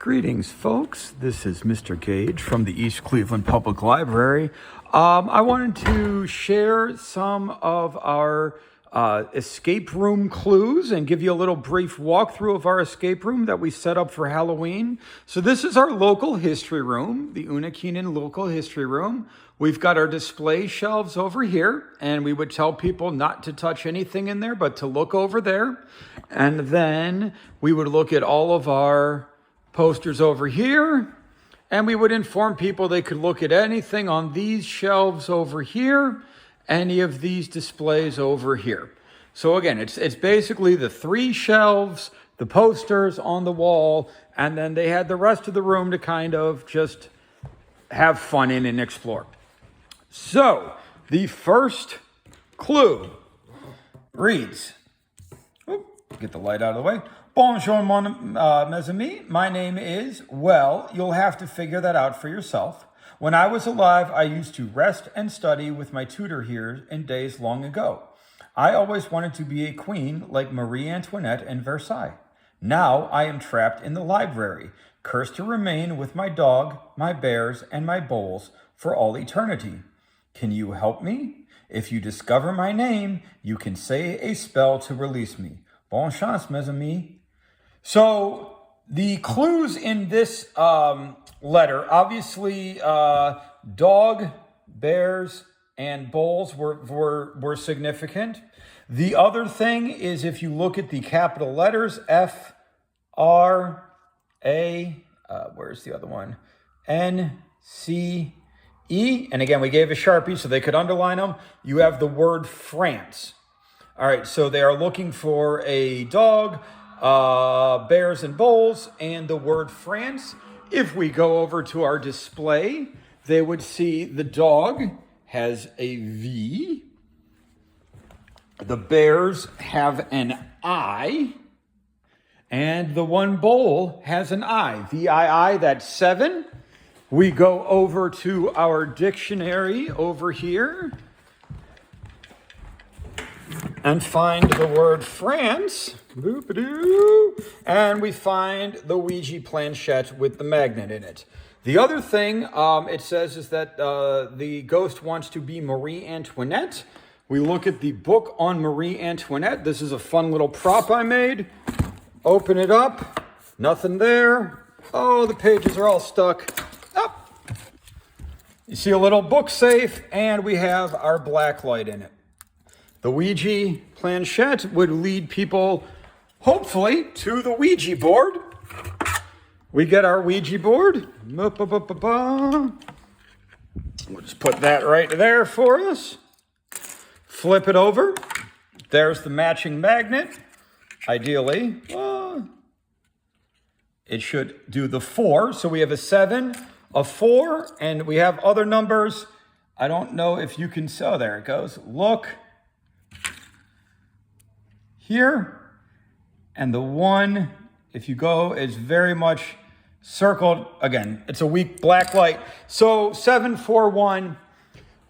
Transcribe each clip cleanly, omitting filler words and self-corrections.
Greetings, folks. This is Mr. Gage from the East Cleveland Public Library. I wanted to share some of our escape room clues and give you a little brief walkthrough of our escape room that we set up for Halloween. So this is our local history room, the Una Keenan local history room. We've got our display shelves over here, and we would tell people not to touch anything in there, but to look over there. And then we would look at all of our posters over here, and we would inform people they could look at anything on these shelves over here, any of these displays over here. So again, it's basically the three shelves, the posters on the wall, and then they had the rest of the room to kind of just have fun in and explore. So the first clue reads, get the light out of the way. Bonjour, mes amis. My name is, well, you'll have to figure that out for yourself. When I was alive, I used to rest and study with my tutor here in days long ago. I always wanted to be a queen like Marie Antoinette in Versailles. Now I am trapped in the library, cursed to remain with my dog, my bears, and my bowls for all eternity. Can you help me? If you discover my name, you can say a spell to release me. Bonne chance, mes amis. So the clues in this letter, obviously dog, bears, and bowls were significant. The other thing is if you look at the capital letters, F, R, A, where's the other one? N, C, E. And again, we gave a Sharpie so they could underline them. You have the word France. All right, so they are looking for a dog, bears and bowls, and the word France. If we go over to our display, they would see the dog has a V. The bears have an I. And the one bowl has an I. V-I-I, that's 7. We go over to our dictionary over here and find the word France. And we find the Ouija planchette with the magnet in it. The other thing it says is that the ghost wants to be Marie Antoinette. We look at the book on Marie Antoinette. This is a fun little prop I made. Open it up. Nothing there. Oh, the pages are all stuck. Up. You see a little book safe, and we have our black light in it. The Ouija planchette would lead people, hopefully, to the Ouija board. We get our Ouija board. We'll just put that right there for us. Flip it over. There's the matching magnet. Ideally, it should do the 4. So we have a 7, a 4, and we have other numbers. I don't know if you can, oh, there it goes. Look here, and the 1, if you go, is very much circled. Again, it's a weak black light. So 741,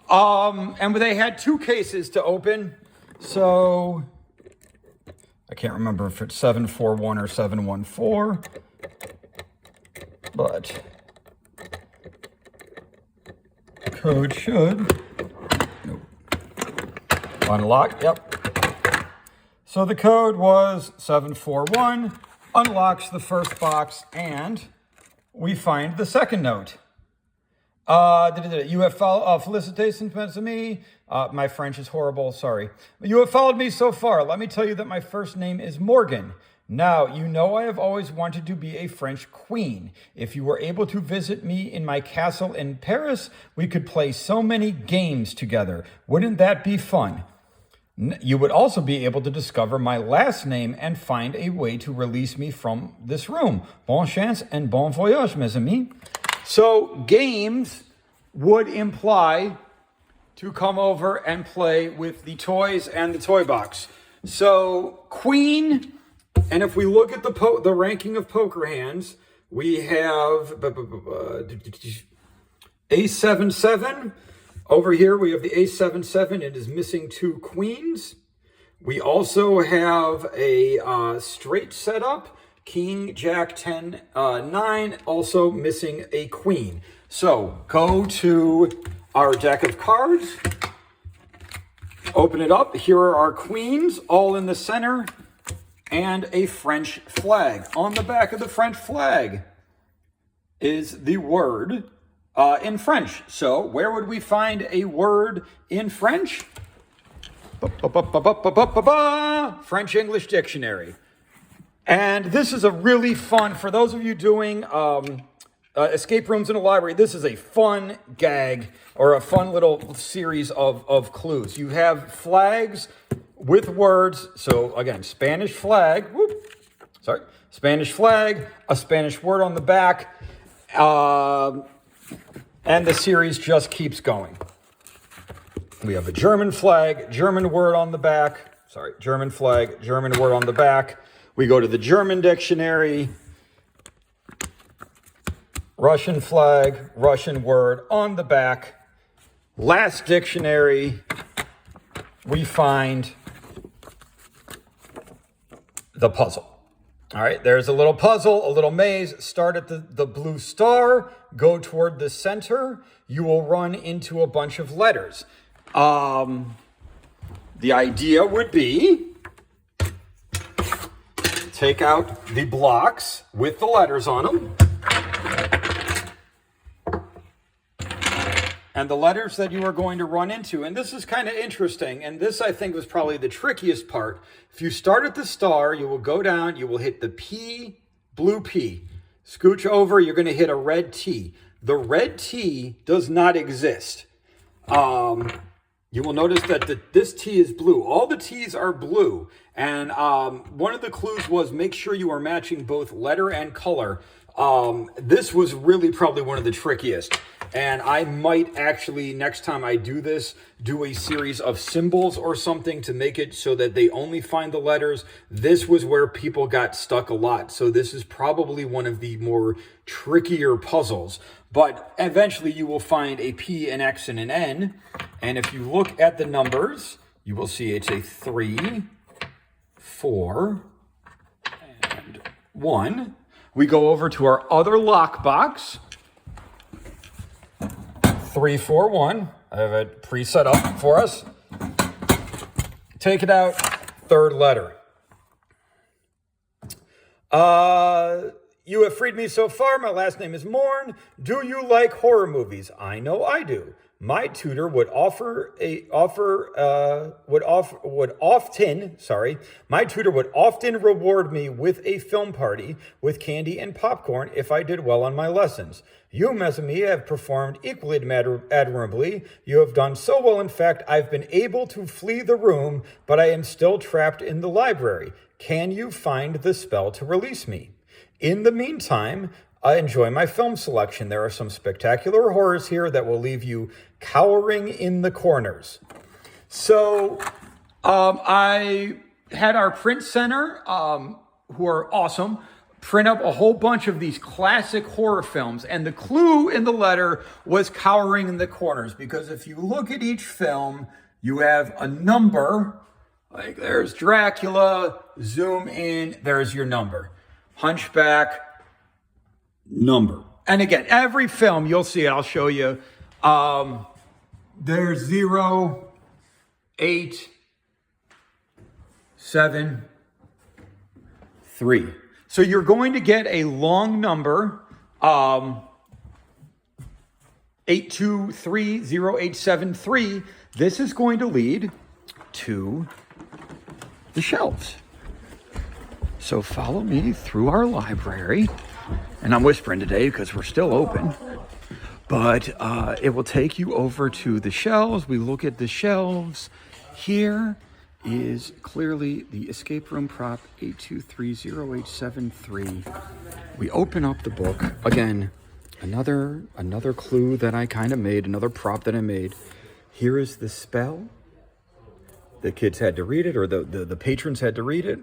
and they had 2 cases to open. So I can't remember if it's 741 or 714, but the code should unlock. Yep. So the code was 741, unlocks the first box, and we find the second note. You have followed, felicitations, mes amis. My French is horrible, sorry. You have followed me so far. Let me tell you that my first name is Morgan. Now, you know I have always wanted to be a French queen. If you were able to visit me in my castle in Paris, we could play so many games together. Wouldn't that be fun? You would also be able to discover my last name and find a way to release me from this room. Bonne chance and bon voyage, mes amis. So games would imply to come over and play with the toys and the toy box. So queen, and if we look at the ranking of poker hands, we have A7-7. Over here, we have the A7-7. It is missing 2 queens. We also have a straight setup, king, jack, 10, 9, also missing a queen. So go to our deck of cards, open it up. Here are our queens, all in the center, and a French flag. On the back of the French flag is the word in French. So where would we find a word in French? French English Dictionary. And this is a really fun, for those of you doing escape rooms in a library, this is a fun gag or a fun little series of clues. You have flags with words. So again, Spanish flag, Spanish flag, a Spanish word on the back, and the series just keeps going. We have a German flag, German word on the back. German flag, German word on the back. We go to the German dictionary. Russian flag, Russian word on the back. Last dictionary, we find the puzzle. All right, there's a little puzzle, a little maze. Start at the blue star, go toward the center. You will run into a bunch of letters. The idea would be take out the blocks with the letters on them. And the letters that you are going to run into, and this is kind of interesting, and this I think was probably the trickiest part. If you start at the star, you will go down, you will hit the P, blue P. Scooch over, you're going to hit a red T. The red T does not exist. You will notice that this T is blue. All the T's are blue. And one of the clues was make sure you are matching both letter and color. This was really probably one of the trickiest. And I might actually, next time I do this, do a series of symbols or something to make it so that they only find the letters. This was where people got stuck a lot. So this is probably one of the more trickier puzzles. But eventually you will find a P, an X, and an N. And if you look at the numbers, you will see it's a 3, 4, and 1. We go over to our other lockbox. 3, 4, 1. I have it pre-set up for us. Take it out, third letter. You have freed me so far. My last name is Morn. Do you like horror movies? I know I do. My tutor would often reward me with a film party with candy and popcorn if I did well on my lessons. You, mes amis, have performed equally admirably. You have done so well, in fact, I've been able to flee the room, but I am still trapped in the library. Can you find the spell to release me? In the meantime, I enjoy my film selection. There are some spectacular horrors here that will leave you cowering in the corners. So I had our print center, who are awesome, print up a whole bunch of these classic horror films. And the clue in the letter was cowering in the corners, because if you look at each film, you have a number. Like there's Dracula, zoom in, there's your number. Hunchback, number. And again, every film, you'll see it, I'll show you. There's 0, 8, 7, 3. So you're going to get a long number, 8230873. This is going to lead to the shelves. So follow me through our library. And I'm whispering today because we're still open. But it will take you over to the shelves. We look at the shelves. Here is clearly the escape room prop 8230873. We open up the book. Again, another clue that I kind of made, another prop that I made. Here is the spell. The kids had to read it, or the patrons had to read it.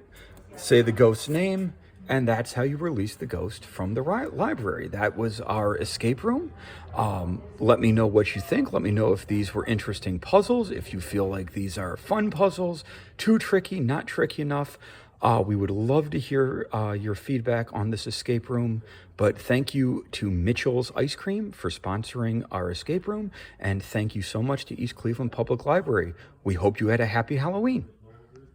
Say the ghost's name, and that's how you release the ghost from the library. That was our escape room. Let me know what you think. Let me know if these were interesting puzzles, if you feel like these are fun puzzles, too tricky, not tricky enough. We would love to hear your feedback on this escape room, but thank you to Mitchell's Ice Cream for sponsoring our escape room, and thank you so much to East Cleveland Public Library. We hope you had a happy Halloween.